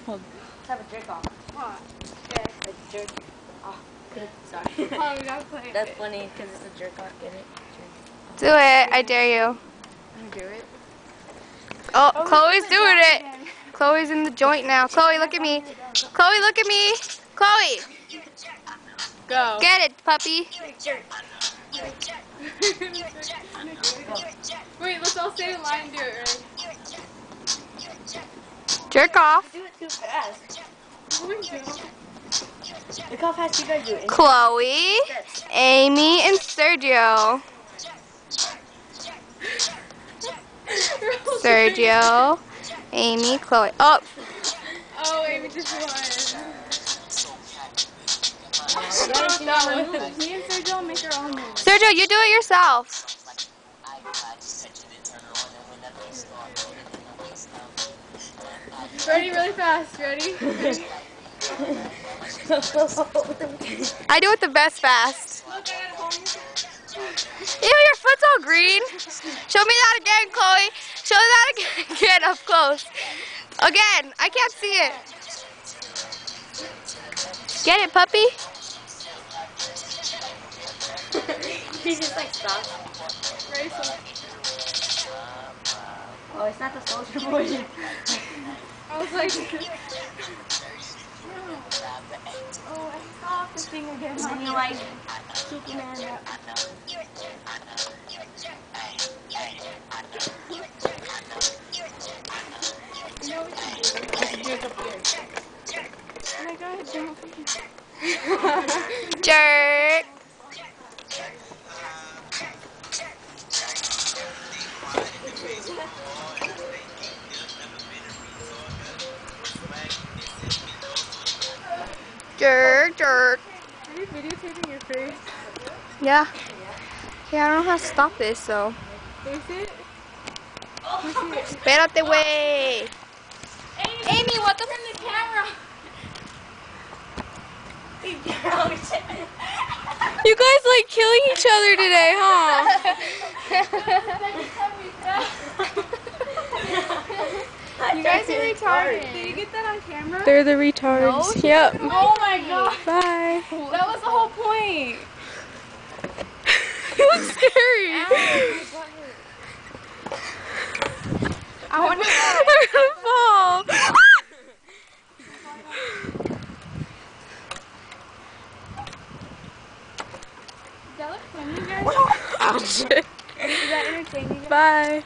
Let's have a jerk off. What? Okay. A jerk off. Sorry. Oh, we gotta play That's it. funny because it's a jerk off, get it? Do it. I dare you. Do it. Oh, Chloe's doing it. Chloe's in the joint now. Chloe, look at me. Chloe, look at me. Chloe. Go. Get it, puppy. Wait, let's all say the line and do it, right? Jerk off. Do it too fast. Oh my god. Look how fast you guys do it. Chloe, Amy, and Sergio. Sergio, Amy, Chloe. Oh. Oh, Amy just won. Me and Sergio will make our own move. Sergio, you do it yourself. Ready, really fast. Ready? I do it the best fast. Look, I got a home. Ew, your foot's all green. Show me that again, Chloe. Show that again up close. Again, I can't see it. Get it, puppy? He just like stops. Ready, so Oh, it's not the soldier boy. I was like, oh, I saw the thing again. And then you like Superman. You know what we should do? We should do it up here. Oh my god, don't. Jerk. Jerk, jerk. Are you videotaping your face? Yeah. Yeah, I don't know how to stop this, so. Face it? Espérate, way. Amy, what the from the camera? You guys like killing each other today, huh? You guys are retarded. Did you get that on camera? They're the retards. No? Yep. Oh my god. Bye. That was the whole point. You look scary. I wonder why. I'm gonna fall. Does that look funny, you guys? Oh, shit. Is that entertaining? Bye.